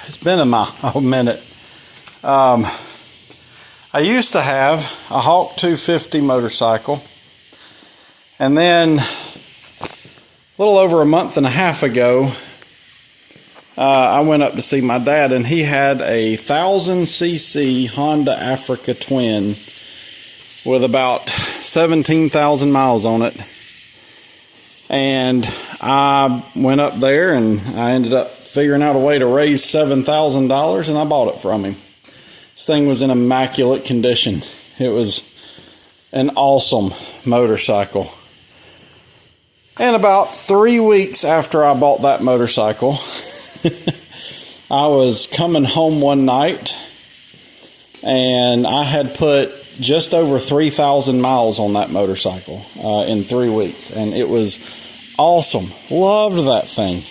It's been a minute. I used to have a Hawk 250 motorcycle, and then a little over a month and a half ago, I went up to see my dad, and he had a 1000cc Honda Africa Twin with about 17,000 miles on it. And I went up there, and I ended up figuring out a way to raise $7,000, and I bought it from him. This thing was in immaculate condition. It was an awesome motorcycle. And about 3 weeks after I bought that motorcycle, I was coming home one night, and I had put just over 3,000 miles on that motorcycle in 3 weeks, and it was awesome. Loved that thing.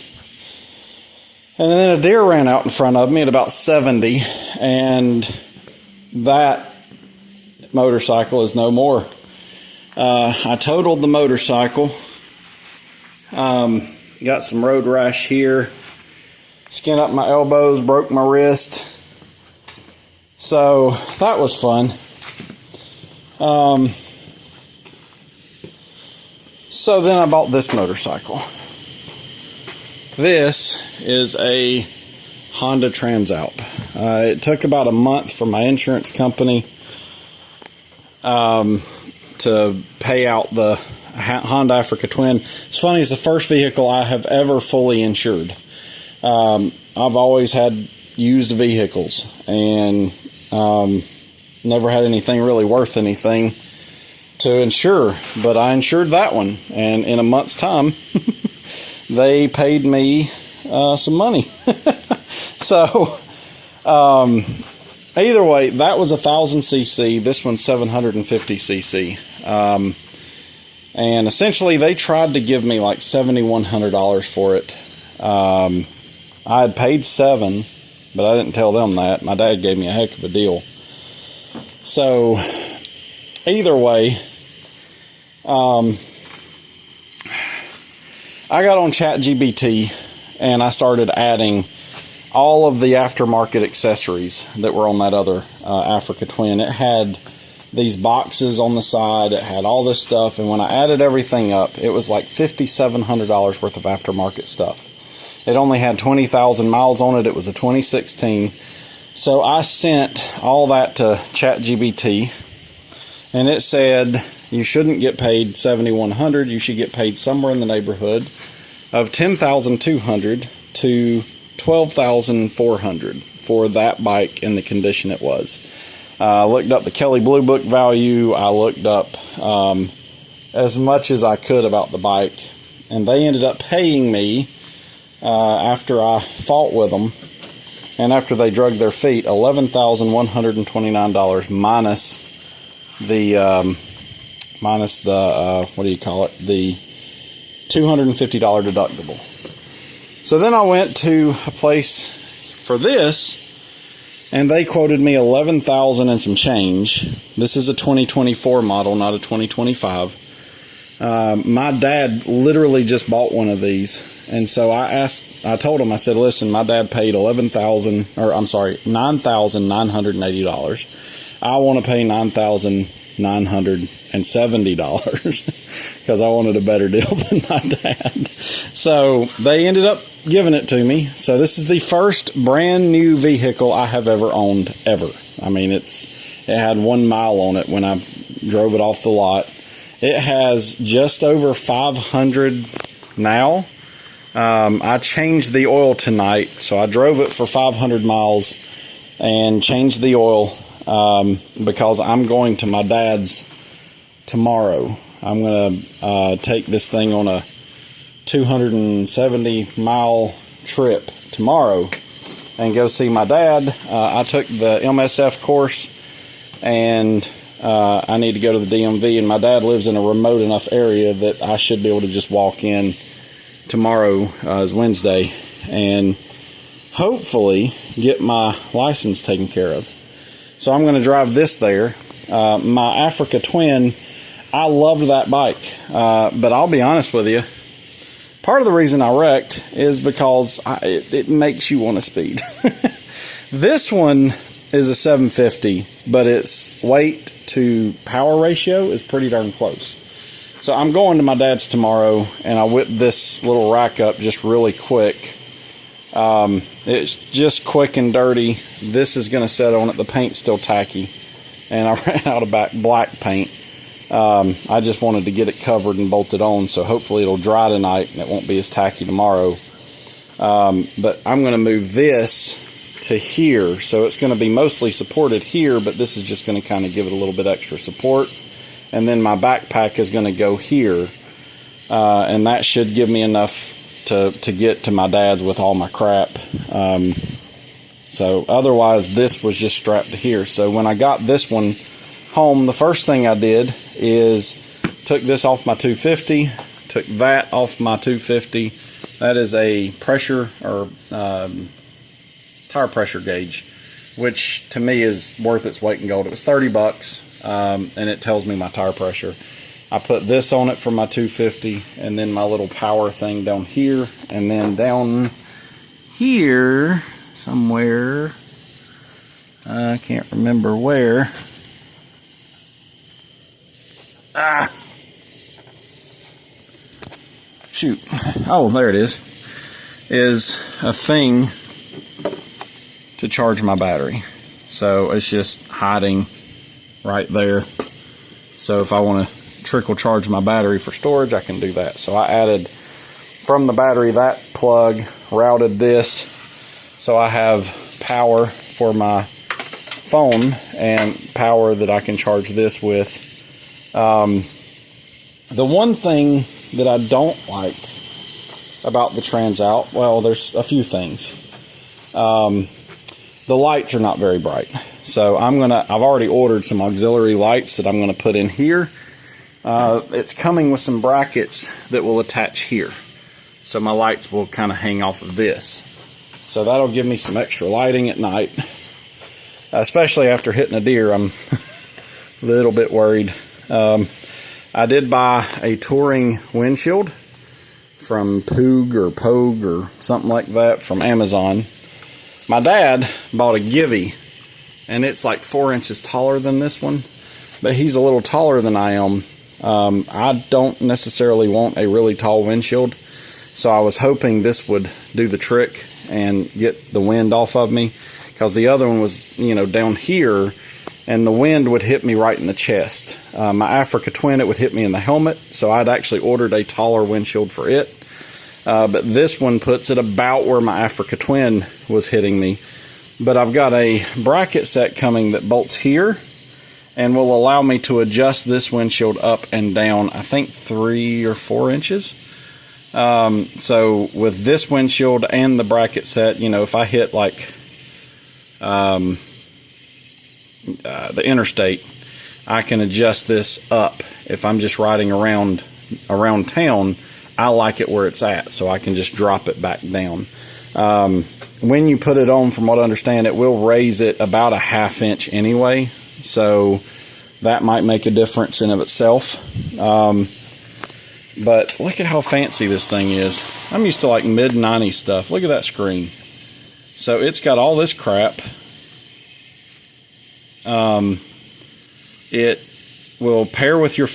And then a deer ran out in front of me at about 70, and that motorcycle is no more. I totaled the motorcycle. Got some road rash here. Skin up my elbows, broke my wrist. So that was fun. So then I bought this motorcycle. This is a Honda Transalp. It took about a month for my insurance company to pay out the Honda Africa Twin. It's funny, it's the first vehicle I have ever fully insured. I've always had used vehicles, and never had anything really worth anything to insure, but I insured that one, and in a month's time they paid me some money. So either way, that was 1000cc. This one's 750cc. And essentially they tried to give me like $7,100 for it. I had paid $7,000, but I didn't tell them that. My dad gave me a heck of a deal. So either way, I got on ChatGPT, and I started adding all of the aftermarket accessories that were on that other Africa Twin. It had these boxes on the side. It had all this stuff, and when I added everything up, it was like $5,700 worth of aftermarket stuff. It only had 20,000 miles on it. It was a 2016. So I sent all that to ChatGPT, and it said you shouldn't get paid $7,100. You should get paid somewhere in the neighborhood of $10,200 to $12,400 for that bike in the condition it was. I looked up the Kelley Blue Book value. I looked up as much as I could about the bike, and they ended up paying me after I fought with them and after they drug their feet, $11,129 minus the what do you call it? The $250 deductible. So then I went to a place for this, and they quoted me $11,000 and some change. This is a 2024 model, not a 2025. My dad literally just bought one of these, and so I told him, I said, listen, my dad paid $9,980. I want to pay $9,970 because I wanted a better deal than my dad. So they ended up giving it to me. So this is the first brand new vehicle I have ever owned, ever. I mean, it had 1 mile on it when I drove it off the lot. It has just over 500 now. I changed the oil tonight, so I drove it for 500 miles and changed the oil because I'm going to my dad's tomorrow. I'm going to take this thing on a 270-mile trip tomorrow and go see my dad. I took the MSF course, and I need to go to the DMV, and my dad lives in a remote enough area that I should be able to just walk in tomorrow, is Wednesday, and hopefully get my license taken care of. So I'm going to drive this there. My Africa Twin, I loved that bike, but I'll be honest with you, Part of the reason I wrecked is because it makes you want to speed. This one is a 750, but its weight to power ratio is pretty darn close. So I'm going to my dad's tomorrow, and I whipped this little rack up just really quick. It's just quick and dirty. This is going to set on it. The paint's still tacky, and I ran out of black paint. I just wanted to get it covered and bolted on, so hopefully it'll dry tonight and it won't be as tacky tomorrow. But I'm going to move this to here, so it's going to be mostly supported here, but this is just going to kind of give it a little bit extra support. And then my backpack is going to go here, and that should give me enough to get to my dad's with all my crap. So otherwise this was just strapped to here. So when I got this one home, the first thing I did is took this off my 250, took that off my 250. That is a pressure or tire pressure gauge, which to me is worth its weight in gold. It was 30 bucks, and it tells me my tire pressure. I put this on it for my 250, and then my little power thing down here, and then down here somewhere, I can't remember where. Shoot. Oh, there it is a thing to charge my battery. So it's just hiding right there. So if I want to trickle charge my battery for storage, I can do that. So I added from the battery that plug, routed this, so I have power for my phone and power that I can charge this with. The one thing that I don't like about the Transalp, well, there's a few things. The lights are not very bright. So I've already ordered some auxiliary lights that I'm gonna put in here. It's coming with some brackets that will attach here. So my lights will kind of hang off of this. So that'll give me some extra lighting at night. Especially after hitting a deer, I'm a little bit worried. I did buy a touring windshield from Poog or something like that from Amazon. My dad bought a Givi, and it's like 4 inches taller than this one, but he's a little taller than I am. I don't necessarily want a really tall windshield, so I was hoping this would do the trick and get the wind off of me, because the other one was, down here, and the wind would hit me right in the chest. My Africa Twin, it would hit me in the helmet, so I'd actually ordered a taller windshield for it. But this one puts it about where my Africa Twin was hitting me. But I've got a bracket set coming that bolts here and will allow me to adjust this windshield up and down, I think 3 or 4 inches. So with this windshield and the bracket set, if I hit like the interstate, I can adjust this up. If I'm just riding around town, I like it where it's at, so I can just drop it back down. When you put it on, from what I understand, it will raise it about a 1/2 inch anyway, so that might make a difference in of itself. But look at how fancy this thing is. I'm used to like mid-90s stuff. Look at that screen. So it's got all this crap. It will pair with your